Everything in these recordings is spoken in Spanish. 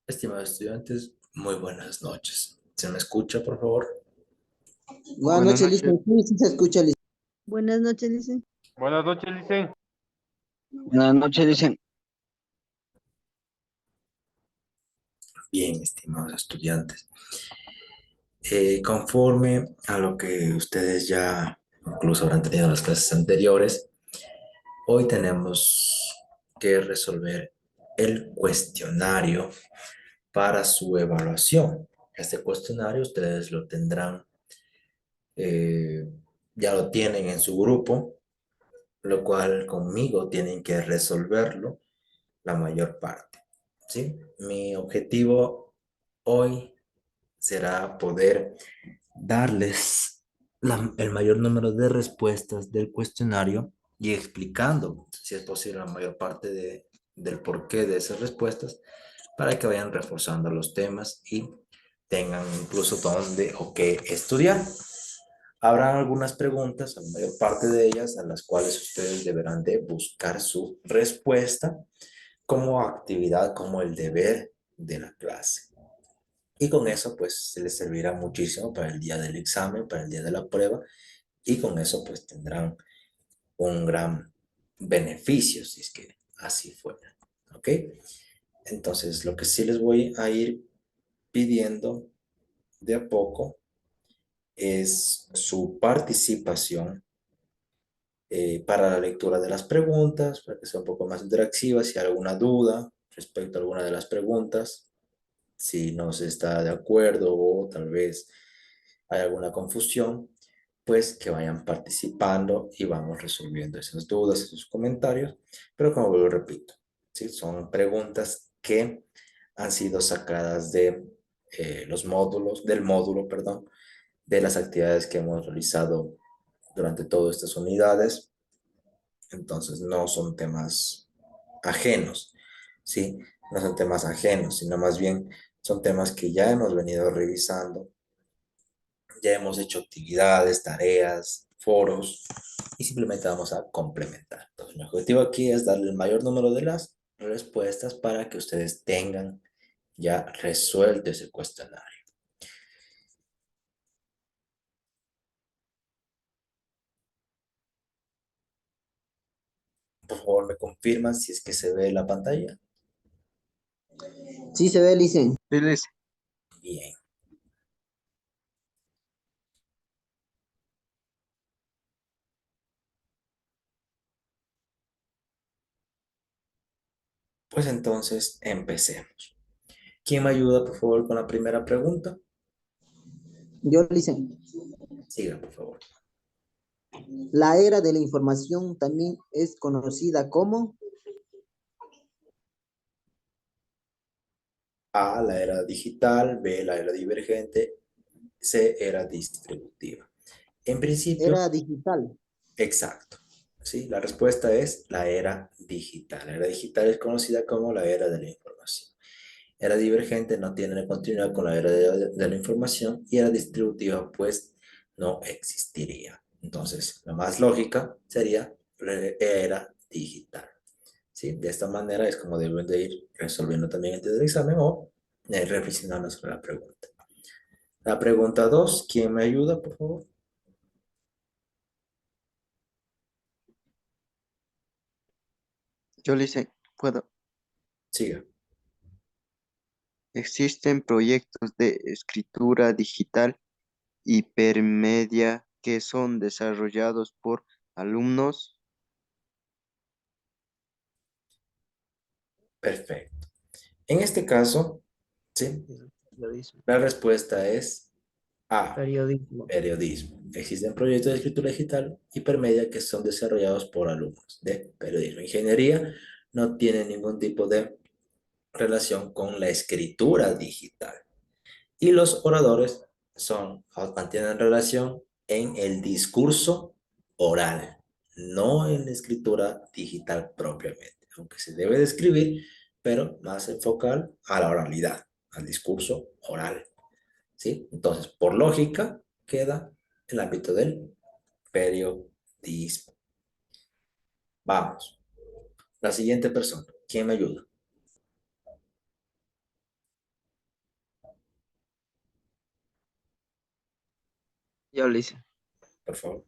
Estimados estudiantes, muy buenas noches. ¿Se me escucha, por favor? Buenas Buenas noches, noches. Lice. Sí, sí se escucha, Lice. Buenas noches, dice. Buenas noches, Licen. Buenas noches, dicen. Bien, estimados estudiantes. Conforme a lo que ustedes ya incluso habrán tenido en las clases anteriores, hoy tenemos que resolver el cuestionario para su evaluación. Este cuestionario ustedes lo tendrán, eh, ya lo tienen en su grupo, lo cual conmigo tienen que resolverlo la mayor parte, ¿sí? Mi objetivo hoy será poder darles el mayor número de respuestas del cuestionario y explicando, si es posible, la mayor parte del porqué de esas respuestas para que vayan reforzando los temas y tengan incluso dónde o qué estudiar. Habrá algunas preguntas, la mayor parte de ellas, a las cuales ustedes deberán de buscar su respuesta como actividad, como el deber de la clase. Y con eso, pues, se les servirá muchísimo para el día del examen, para el día de la prueba, y con eso, pues, tendrán un gran beneficio, si es que así fuera. ¿Ok? Entonces, lo que sí les voy a ir pidiendo de a poco es su participación para la lectura de las preguntas, para que sea un poco más interactiva. Si hay alguna duda respecto a alguna de las preguntas, si no se está de acuerdo o tal vez hay alguna confusión, pues que vayan participando y vamos resolviendo esas dudas, esos comentarios. Pero como lo repito, ¿sí? Son preguntas que han sido sacadas de los módulos, del módulo, perdón, de las actividades que hemos realizado durante todas estas unidades. Entonces no son temas ajenos, ¿sí? No son temas ajenos, sino más bien son temas que ya hemos venido revisando, ya hemos hecho actividades, tareas, foros, y simplemente vamos a complementar. Entonces, mi objetivo aquí es darle el mayor número de las respuestas para que ustedes tengan ya resuelto ese cuestionario. Por favor, me confirman si es que se ve la pantalla. Sí se ve, Lice. Sí, Licen. Bien. Pues entonces empecemos. ¿Quién me ayuda, por favor, con la primera pregunta? Yo, Lice. Siga, por favor. La era de la información también es conocida como. A, la era digital; B, la era divergente; C, era distributiva. En principio, Era digital. exacto. ¿Sí? La respuesta es la era digital. La era digital es conocida como la era de la información. Era divergente no tiene continuidad con la era de la información, y era distributiva pues no existiría. Entonces, la más lógica sería era digital. ¿Sí? De esta manera es como deben de ir resolviendo también antes del examen o reflexionando sobre la pregunta. La pregunta 2, ¿quién me ayuda, por favor? Yo Licen, puedo. Siga. Existen proyectos de escritura digital hipermedia que son desarrollados por alumnos. Perfecto. En este caso, ¿sí? Periodismo. La respuesta es A, Periodismo. periodismo. Existen proyectos de escritura digital hipermedia que son desarrollados por alumnos de periodismo. Ingeniería no tiene ningún tipo de relación con la escritura digital. Y los oradores mantienen relación en el discurso oral, no en la escritura digital propiamente, aunque se debe de escribir, pero más enfocar a la oralidad, al discurso oral. ¿Sí? Entonces, por lógica, queda el ámbito del periodismo. Vamos. La siguiente persona. ¿Quién me ayuda? Yo le hice. por favor.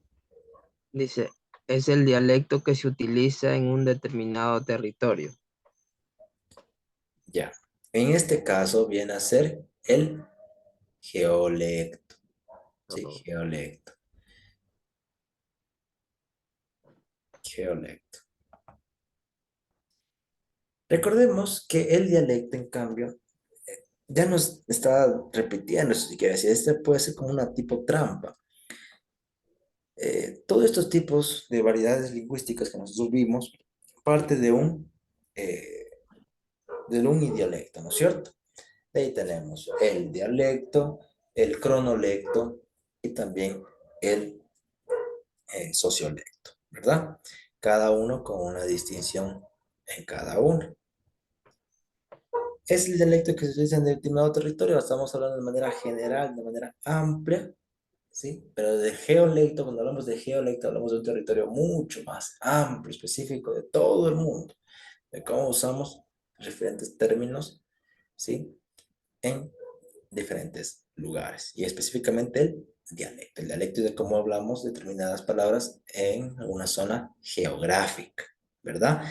Dice, es el dialecto que se utiliza en un determinado territorio. Ya. En este caso viene a ser el geolecto. Sí, Oh. geolecto. Geolecto. Recordemos que el dialecto, en cambio, ya nos está repitiendo, si quiere decir, este puede ser como una tipo trampa. Todos estos tipos de variedades lingüísticas que nosotros vimos parte eh, de un idialecto, ¿no es cierto? De ahí tenemos el dialecto, el cronolecto y también el sociolecto, ¿verdad? Cada uno con una distinción en cada uno. Es el dialecto que se utiliza en determinado territorio, estamos hablando de manera general, de manera amplia, ¿sí? Pero de geolecto, cuando hablamos de geolecto, hablamos de un territorio mucho más amplio, específico de todo el mundo, de cómo usamos diferentes términos, ¿sí? En diferentes lugares, y específicamente el dialecto. El dialecto es de cómo hablamos determinadas palabras en una zona geográfica, ¿verdad?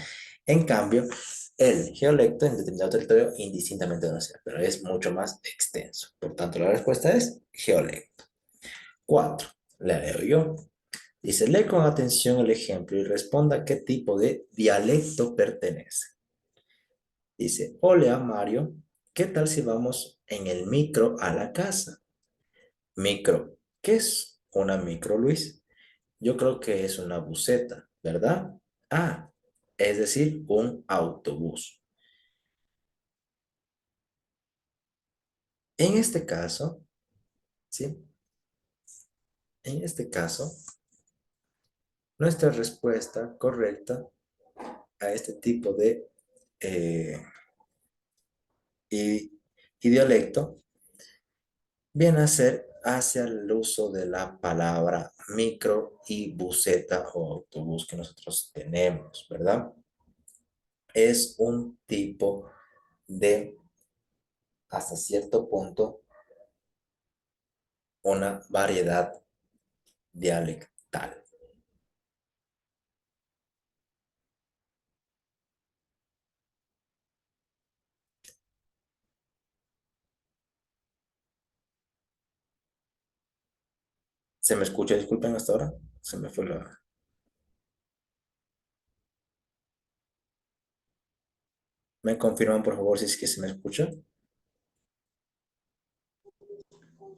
En cambio, el geolecto en determinado territorio indistintamente donde sea, pero es mucho más extenso. Por tanto, la respuesta es geolecto. 4. La leo yo. Dice, lee con atención el ejemplo y responda a qué tipo de dialecto pertenece. Dice, hola Mario, ¿qué tal si vamos en el micro a la casa? Micro, ¿qué es una micro, Luis? Yo creo que es una buseta, ¿verdad? Ah, es decir, un autobús. En este caso, ¿sí? En este caso, nuestra respuesta correcta a este tipo de eh, dialecto viene a ser hacia el uso de la palabra micro y buseta o autobús que nosotros tenemos, ¿verdad? Es un tipo de, hasta cierto punto, una variedad dialectal. ¿Se me escucha? Disculpen hasta ahora. Se me fue la... ¿Me confirman, por favor, si es que se me escucha?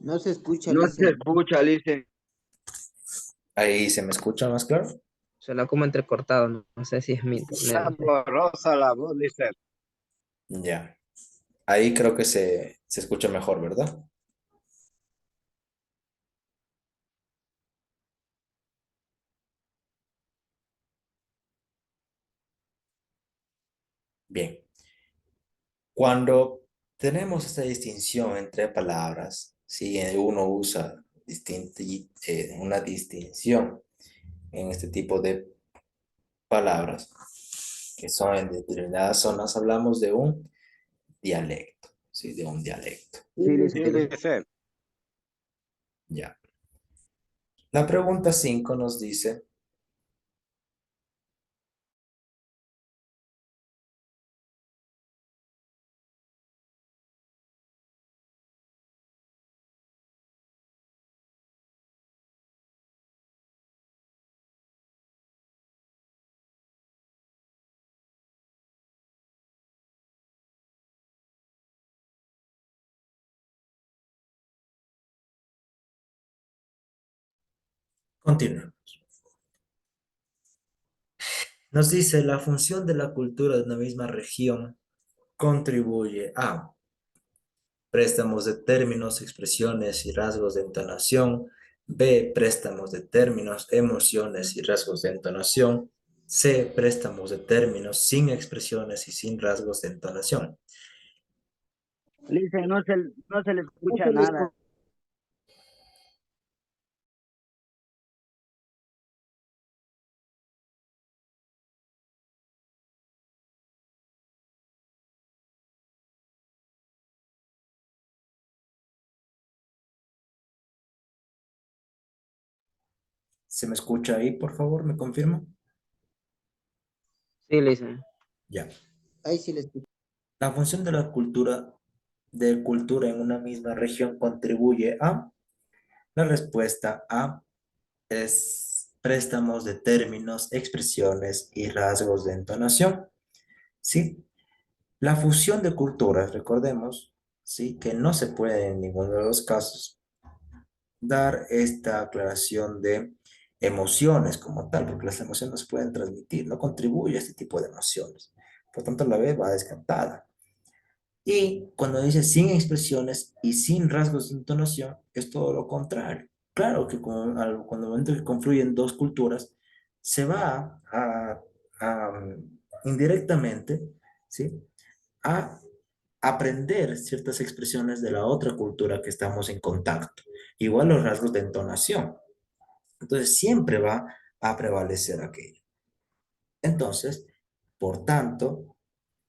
No se escucha, No se Lice. escucha, Lice. Ahí se me escucha más claro. Suena como entrecortado, no, no sé si es mi internet. Está No sé. borrosa la voz, Lice. Ya. Ahí creo que se escucha mejor, ¿verdad? Bien. Cuando tenemos esta distinción entre palabras, si uno usa una distinción en este tipo de palabras, que son en determinadas zonas, hablamos de un dialecto, ¿sí? De un dialecto. Sí, Lice. Sí, Lice. Ya. La pregunta 5 nos dice, continuemos. Nos dice, la función de la cultura de una misma región contribuye a préstamos de términos, expresiones y rasgos de entonación. B, préstamos de términos, emociones y rasgos de entonación. C, préstamos de términos sin expresiones y sin rasgos de entonación. Lice, no se le escucha nada. ¿Se me escucha ahí, por favor? ¿Me confirma? Sí, Lisa. Ya. Ahí sí les escucho. La función de cultura en una misma región contribuye a. La respuesta A es préstamos de términos, expresiones y rasgos de entonación. ¿Sí? La fusión de culturas, recordemos, ¿sí? Que no se puede en ninguno de los casos dar esta aclaración de emociones como tal, porque las emociones no se pueden transmitir, no contribuye a este tipo de emociones. Por tanto, la B va descartada. Y cuando dice sin expresiones y sin rasgos de entonación, es todo lo contrario. Claro que cuando el momento que confluyen dos culturas, se va indirectamente, ¿sí? A aprender ciertas expresiones de la otra cultura que estamos en contacto. Igual los rasgos de entonación. Entonces, siempre va a prevalecer aquello. Entonces, por tanto,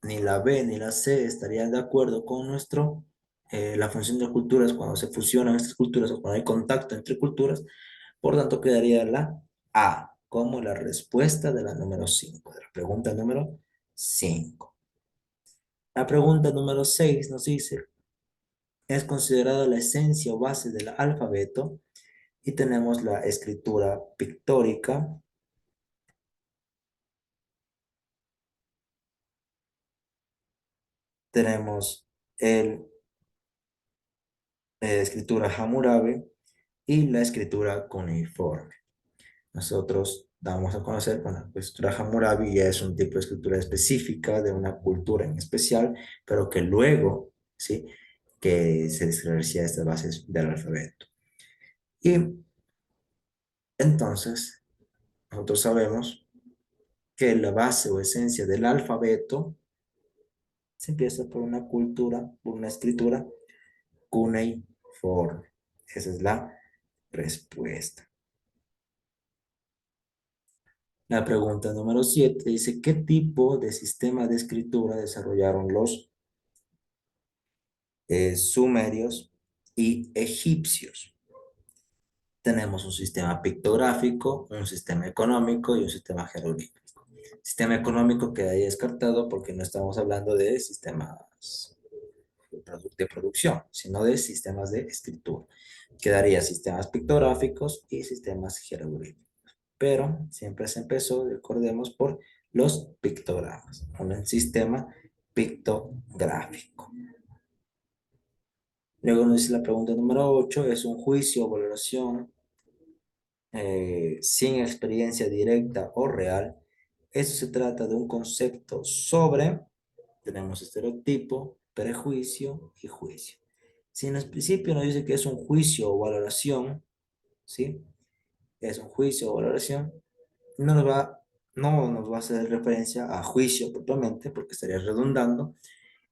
ni la B ni la C estarían de acuerdo con la función de culturas cuando se fusionan estas culturas o cuando hay contacto entre culturas. Por tanto, quedaría la A como la respuesta de la número 5, de la pregunta número 5. La pregunta número 6 nos dice, es considerada la esencia o base del alfabeto y tenemos la escritura pictórica, tenemos la escritura Hammurabi y la escritura cuneiforme. Nosotros damos a conocer, bueno, la escritura Hammurabi ya es un tipo de escritura específica de una cultura en especial, pero que luego, ¿sí? Que se establecía estas bases del alfabeto. Y entonces, nosotros sabemos que la base o esencia del alfabeto se empieza por una cultura, por una escritura cuneiforme. Esa es la respuesta. La pregunta número 7 dice, ¿qué tipo de sistema de escritura desarrollaron los sumerios y egipcios? Tenemos un sistema pictográfico, un sistema económico y un sistema jeroglífico. Sistema económico queda ahí descartado porque no estamos hablando de sistemas de producción, sino de sistemas de escritura. Quedaría sistemas pictográficos y sistemas jeroglíficos. Pero siempre se empezó, recordemos, por los pictogramas, un sistema pictográfico. Luego nos dice la pregunta número 8, es un juicio o valoración sin experiencia directa o real. Eso se trata de un concepto sobre, tenemos estereotipo, prejuicio y juicio. Si en el principio nos dice que es un juicio o valoración, ¿sí? Es un juicio o valoración, no nos va a hacer referencia a juicio propiamente, porque estaría redundando,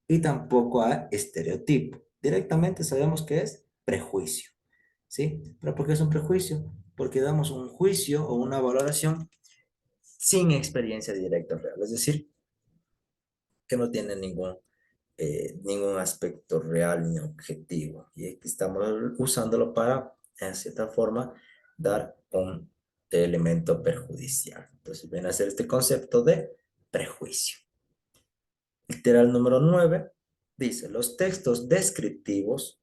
y tampoco a estereotipo. Directamente sabemos que es prejuicio, ¿sí? ¿Pero por qué es un prejuicio? Porque damos un juicio o una valoración sin experiencia directa real, es decir, que no tiene ningún aspecto real ni objetivo. Y aquí estamos usándolo para, en cierta forma, dar un elemento perjudicial. Entonces, viene a ser este concepto de prejuicio. Literal número 9 dice, los textos descriptivos,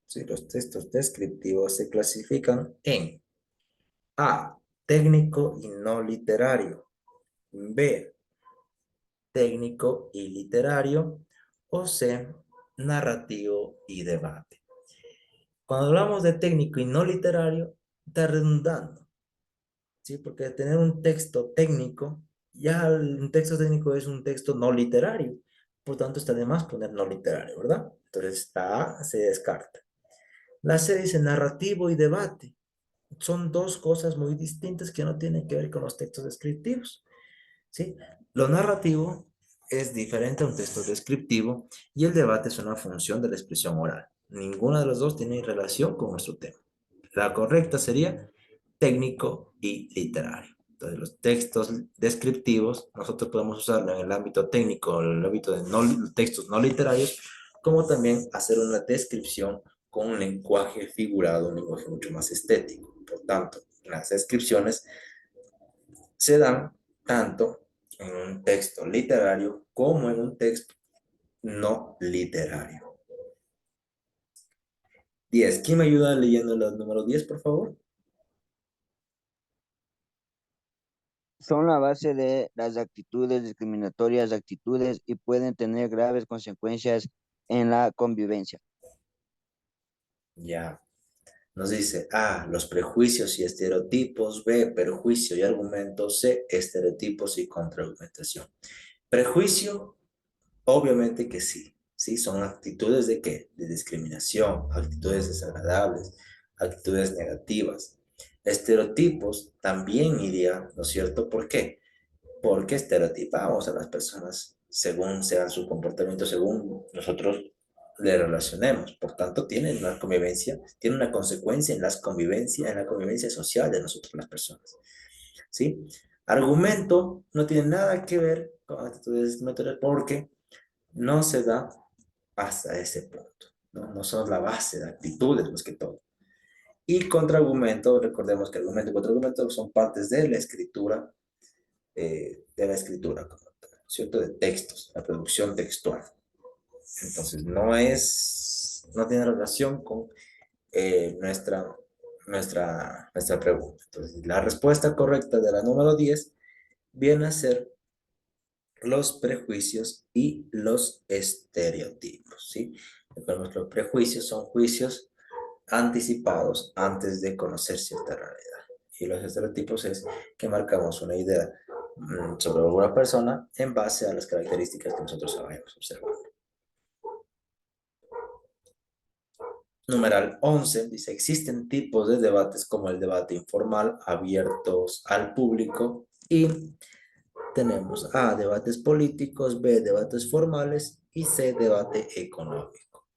¿sí? Los textos descriptivos se clasifican en A, técnico y no literario, B, técnico y literario, o C, narrativo y debate. Cuando hablamos de técnico y no literario, está redundando, ¿sí? Porque tener un texto técnico, ya un texto técnico es un texto no literario, por tanto está de más poner no literario, ¿verdad? Entonces esta A se descarta. La C dice narrativo y debate. Son dos cosas muy distintas que no tienen que ver con los textos descriptivos, ¿sí? Lo narrativo es diferente a un texto descriptivo y el debate es una función de la expresión oral. Ninguna de las dos tiene relación con nuestro tema. La correcta sería técnico y literario. Entonces, los textos descriptivos nosotros podemos usarlo en el ámbito técnico, en el ámbito de textos no literarios, como también hacer una descripción con un lenguaje figurado, un lenguaje mucho más estético. Por tanto, las descripciones se dan tanto en un texto literario como en un texto no literario. 10. ¿Quién me ayuda leyendo los números 10, por favor? Son la base de las actitudes discriminatorias, actitudes y pueden tener graves consecuencias en la convivencia. Ya. Nos dice A, los prejuicios y estereotipos. B, perjuicio y argumento. C, estereotipos y contraargumentación. Prejuicio, obviamente que sí. ¿Sí? Son actitudes de qué? De discriminación, actitudes desagradables, actitudes negativas. Estereotipos también iría, ¿no es cierto? ¿Por qué? Porque estereotipamos a las personas según sea su comportamiento, según nosotros le relacionemos. Por tanto, tiene una convivencia, tiene una consecuencia en la convivencia social de nosotros las personas. ¿Sí? Argumento no tiene nada que ver con actitudes discriminatorias porque no se da hasta ese punto. No son la base de actitudes más que todo. Y contraargumento, recordemos que argumento y contraargumento son partes de la escritura, ¿cierto? De textos, la producción textual. Entonces, no tiene relación con nuestra pregunta. Entonces, la respuesta correcta de la número 10 viene a ser los prejuicios y los estereotipos, ¿sí? Recordemos que los prejuicios son juicios anticipados antes de conocer cierta realidad. Y los estereotipos es que marcamos una idea sobre alguna persona en base a las características que nosotros sabemos observar. Numeral 11 dice, existen tipos de debates como el debate informal, abiertos al público, y tenemos A, debates políticos, B, debates formales y C, debate económico.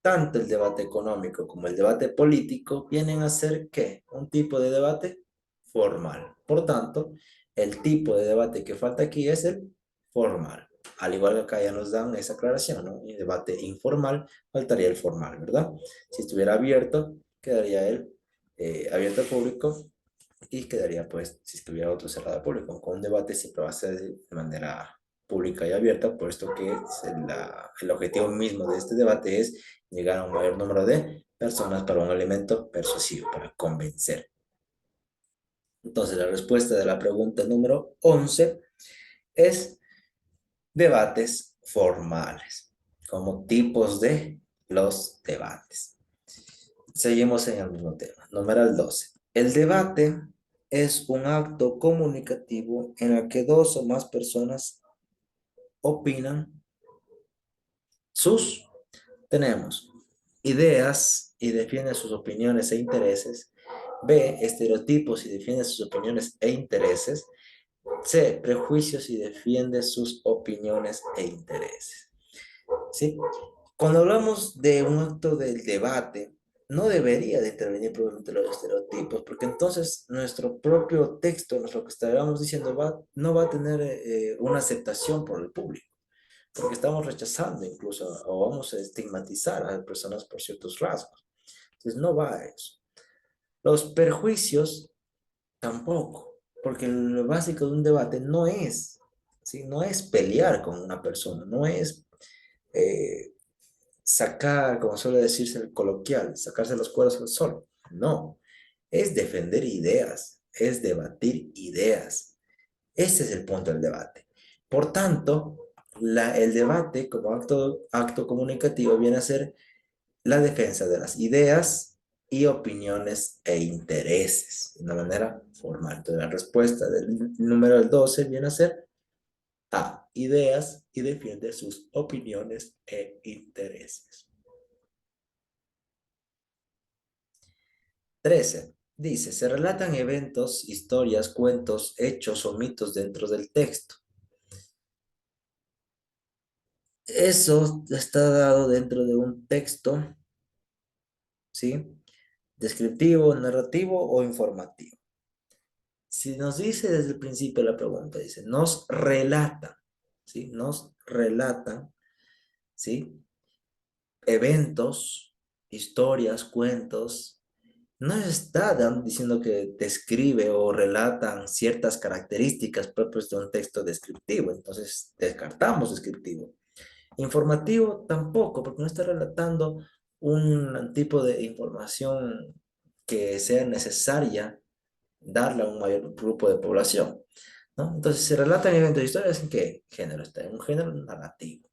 Tanto el debate económico como el debate político vienen a ser ¿qué? Un tipo de debate formal. Por tanto, el tipo de debate que falta aquí es el formal. Al igual que acá ya nos dan esa aclaración, ¿no? El debate informal, faltaría el formal, ¿verdad? Si estuviera abierto, quedaría el abierto al público y quedaría, pues, si estuviera otro cerrado al público. Con un debate siempre va a ser de manera pública y abierta, puesto que el objetivo mismo de este debate es llegar a un mayor número de personas para un elemento persuasivo, para convencer. Entonces, la respuesta de la pregunta número 11 es debates formales, como tipos de los debates. Seguimos en el mismo tema. Numeral 12. El debate es un acto comunicativo en el que dos o más personas opinan tenemos ideas y defienden sus opiniones e intereses. B, estereotipos y defiende sus opiniones e intereses. C, prejuicios y defiende sus opiniones e intereses. ¿Sí? Cuando hablamos de un acto del debate, no debería de intervenir probablemente los estereotipos, porque entonces nuestro propio texto, lo que estábamos diciendo, no va a tener una aceptación por el público, porque estamos rechazando incluso o vamos a estigmatizar a las personas por ciertos rasgos. Entonces no va a eso. Los perjuicios tampoco, porque lo básico de un debate no es, ¿sí? No es pelear con una persona, no es eh, sacar, como suele decirse el coloquial, sacarse los cueros al sol. No, es defender ideas, es debatir ideas. Ese es el punto del debate. Por tanto, el debate como acto comunicativo viene a ser la defensa de las ideas y opiniones e intereses de una manera formal. Entonces, la respuesta del número 12 viene a ser A, ideas y defiende sus opiniones e intereses. 13. Dice, se relatan eventos, historias, cuentos, hechos o mitos dentro del texto. Eso está dado dentro de un texto, ¿sí? Descriptivo, narrativo o informativo. Si nos dice desde el principio la pregunta, dice, nos relatan, ¿sí? Nos relatan, ¿sí? Eventos, historias, cuentos, no está diciendo que describe o relatan ciertas características propias de un texto descriptivo, entonces descartamos descriptivo. Informativo tampoco, porque no está relatando un tipo de información que sea necesaria darle a un mayor grupo de población, ¿no? Entonces, se relatan eventos históricos en qué género está, en un género narrativo,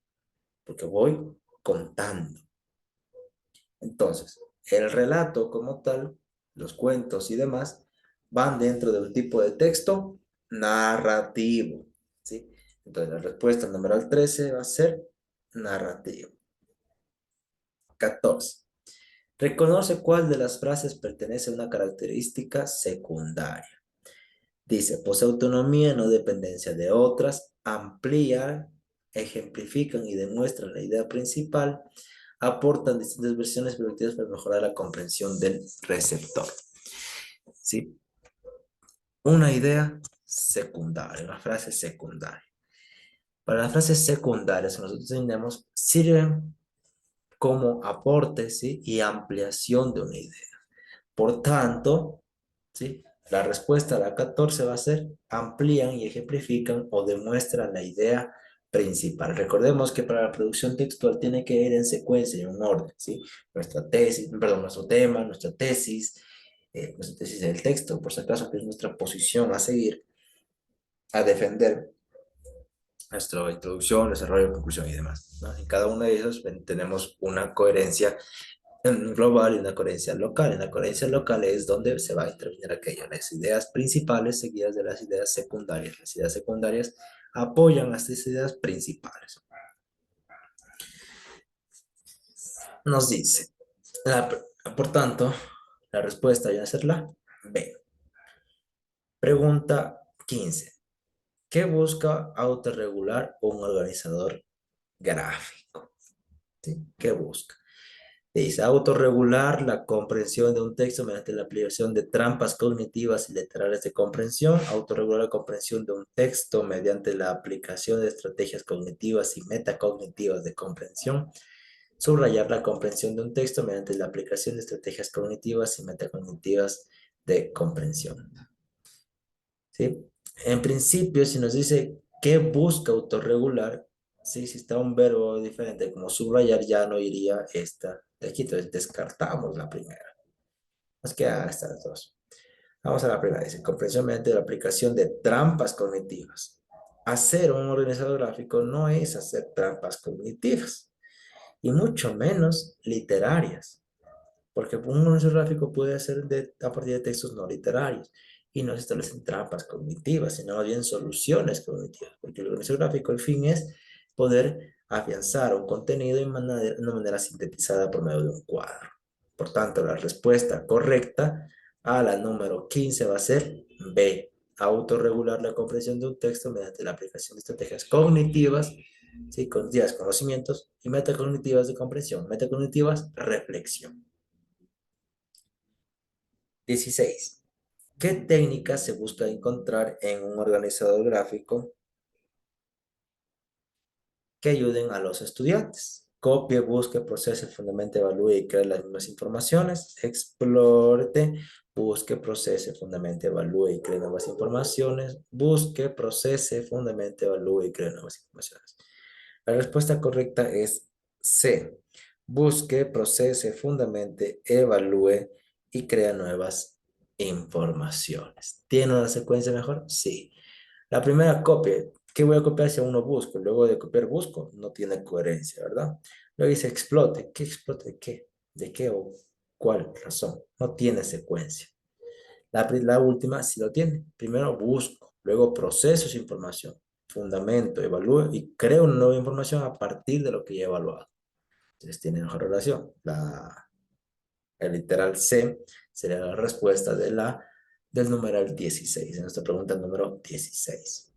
porque voy contando. Entonces, el relato como tal, los cuentos y demás, van dentro de un tipo de texto narrativo, ¿sí? Entonces, la respuesta numeral 13 va a ser narrativo. 14. Reconoce cuál de las frases pertenece a una característica secundaria. Dice, posee autonomía, no dependencia de otras, amplían, ejemplifican y demuestran la idea principal, aportan distintas versiones permitidas para mejorar la comprensión del receptor. ¿Sí? Una idea secundaria, una frase secundaria. Para las frases secundarias que nosotros tenemos, sirven como aporte, ¿sí? Y ampliación de una idea. Por tanto, ¿sí? La respuesta a la 14 va a ser amplían y ejemplifican o demuestran la idea principal. Recordemos que para la producción textual tiene que ir en secuencia, en un orden, ¿sí? Nuestra tesis, perdón, nuestro tema, nuestra tesis del texto, por si acaso, que es nuestra posición a seguir, a defender nuestra introducción, desarrollo, conclusión y demás, ¿no? En cada uno de esos tenemos una coherencia global y una coherencia local. En la coherencia local es donde se va a intervenir aquello, las ideas principales seguidas de las ideas secundarias. Las ideas secundarias apoyan las ideas principales. Nos dice, por tanto, la respuesta viene a ser la B. Pregunta 15. ¿Qué busca autorregular un organizador gráfico? ¿Sí? ¿Qué busca? Dice, autorregular la comprensión de un texto mediante la aplicación de trampas cognitivas y literales de comprensión, autorregular la comprensión de un texto mediante la aplicación de estrategias cognitivas y metacognitivas de comprensión, subrayar la comprensión de un texto mediante la aplicación de estrategias cognitivas y metacognitivas de comprensión. ¿Sí? En principio, si nos dice qué busca autorregular, ¿sí? Si está un verbo diferente como subrayar, ya no iría esta de aquí, entonces descartamos la primera. Nos quedan estas dos. Vamos a la primera, dice comprensión mediante la aplicación de trampas cognitivas. Hacer un organizador gráfico no es hacer trampas cognitivas, y mucho menos literarias. Porque un organizador gráfico puede ser a partir de textos no literarios y no se establecen trampas cognitivas, sino más bien soluciones cognitivas. Porque el organizador gráfico, el fin es poder afianzar un contenido de una manera sintetizada por medio de un cuadro. Por tanto, la respuesta correcta a la número 15 va a ser B. Autorregular la comprensión de un texto mediante la aplicación de estrategias cognitivas, ¿sí? Cognitivas, conocimientos, y metacognitivas de comprensión. Metacognitivas, reflexión. 16. ¿Qué técnica se busca encontrar en un organizador gráfico que ayuden a los estudiantes? Copie, busque, procese, fundamente, evalúe y cree las mismas informaciones. Explore, busque, procese, fundamente, evalúe y cree nuevas informaciones. Busque, procese, fundamente, evalúe y cree nuevas informaciones. La respuesta correcta es C. Busque, procese, fundamente, evalúe y crea nuevas informaciones. ¿Tiene una secuencia mejor? Sí. La primera copia. ¿Qué voy a copiar si aún no busco? Luego de copiar busco. No tiene coherencia, ¿verdad? Luego dice explote. ¿Qué explote de qué? ¿De qué o cuál razón? No tiene secuencia. La última sí lo tiene. Primero busco, luego proceso esa información, fundamento, evalúo y creo una nueva información a partir de lo que ya he evaluado. Entonces tiene mejor relación. El literal C sería la respuesta del numeral 16. En esta pregunta número 16.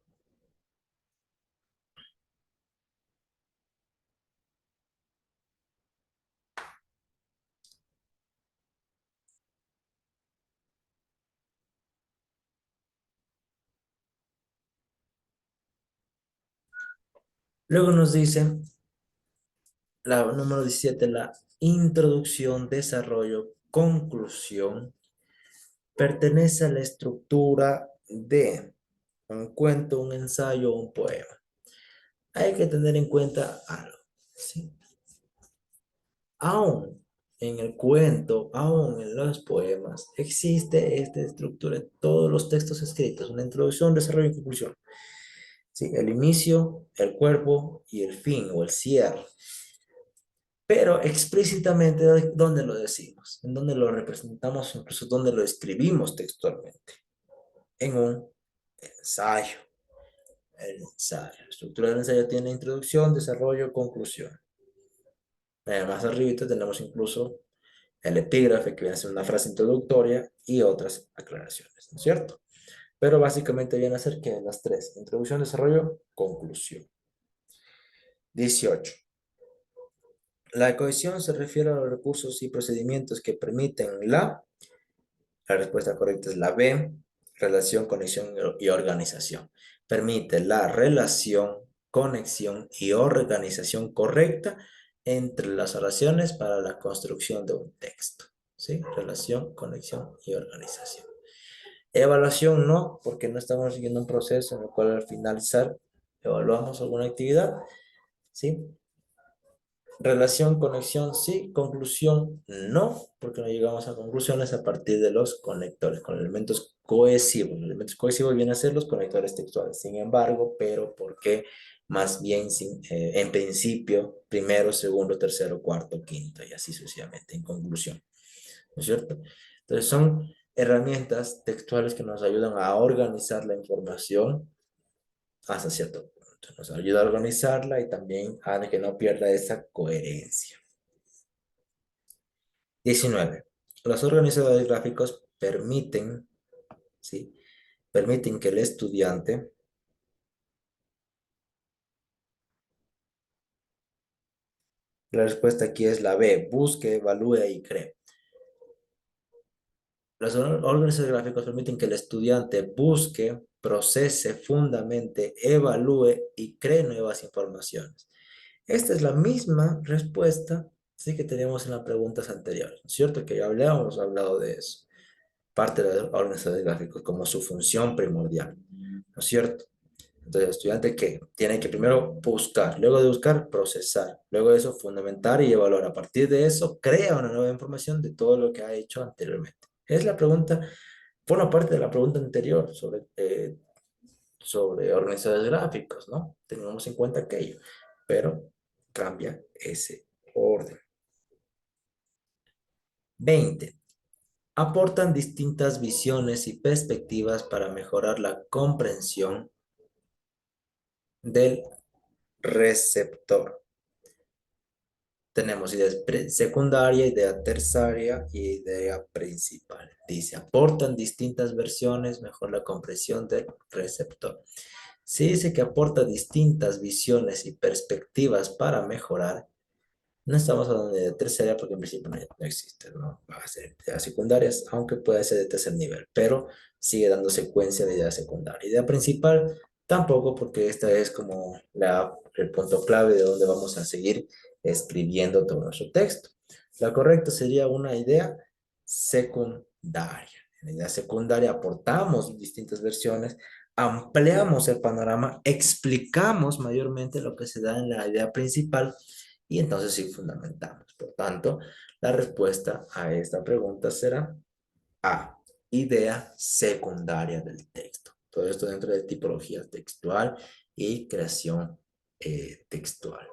Luego nos dice la número 17, la introducción, desarrollo, conclusión pertenece a la estructura de un cuento, un ensayo o un poema. Hay que tener en cuenta algo, ¿sí? Aún en el cuento, aún en los poemas, existe esta estructura en todos los textos escritos, una introducción, desarrollo y conclusión. ¿Sí? El inicio, el cuerpo y el fin o el cierre. Pero explícitamente, ¿dónde lo decimos? ¿En dónde lo representamos? Incluso ¿dónde lo escribimos textualmente? En un ensayo. El ensayo. La estructura del ensayo tiene introducción, desarrollo, conclusión. Más arriba tenemos incluso el epígrafe, que viene a ser una frase introductoria y otras aclaraciones, ¿no es cierto? Pero básicamente viene a ser que las tres: introducción, desarrollo, conclusión. 18. La cohesión se refiere a los recursos y procedimientos que permiten la respuesta correcta es la B, relación, conexión y organización. Permite la relación, conexión y organización correcta entre las oraciones para la construcción de un texto. ¿Sí? Relación, conexión y organización. Evaluación no, porque no estamos siguiendo un proceso en el cual al finalizar evaluamos alguna actividad. ¿Sí? Relación, conexión, sí. Conclusión, no, porque no llegamos a conclusiones a partir de los conectores, con elementos cohesivos. Los elementos cohesivos vienen a ser los conectores textuales. Sin embargo, pero ¿por qué? Más bien en principio, primero, segundo, tercero, cuarto, quinto, y así sucesivamente, en conclusión. ¿No es cierto? Entonces son herramientas textuales que nos ayudan a organizar la información hasta cierto punto. Nos ayuda a organizarla y también a que no pierda esa coherencia. 19. Los organizadores gráficos permiten, ¿sí? Permiten que el estudiante la respuesta aquí es la B, busque, evalúe y cree. Los organizadores gráficos permiten que el estudiante busque, procese, fundamente, evalúe y cree nuevas informaciones. Esta es la misma respuesta, sí, que teníamos en las preguntas anteriores, ¿no es cierto? Que ya habíamos hablado de eso. Parte de los organizadores gráficos como su función primordial, ¿no es cierto? Entonces, el estudiante que tiene que primero buscar, luego de buscar, procesar, luego de eso, fundamentar y evaluar. A partir de eso, crea una nueva información de todo lo que ha hecho anteriormente. Es la pregunta, forma parte de la pregunta anterior sobre organizadores gráficos, ¿no? Tengamos en cuenta aquello, pero cambia ese orden. 20. Aportan distintas visiones y perspectivas para mejorar la comprensión del receptor. Tenemos idea secundaria, idea terciaria y idea principal. Dice, aportan distintas versiones, mejor la comprensión del receptor. Si dice que aporta distintas visiones y perspectivas para mejorar, no estamos hablando de terciaria porque en principio no existe, ¿no? Va a ser ideas secundarias, aunque pueda ser de tercer nivel, pero sigue dando secuencia de idea secundaria. Idea principal, tampoco, porque esta es como el punto clave de donde vamos a seguir escribiendo todo nuestro texto. La correcta sería una idea secundaria. En la idea secundaria aportamos distintas versiones, ampliamos el panorama, explicamos mayormente lo que se da en la idea principal y entonces sí fundamentamos. Por tanto, la respuesta a esta pregunta será A, idea secundaria del texto. Todo esto dentro de tipología textual y creación textual.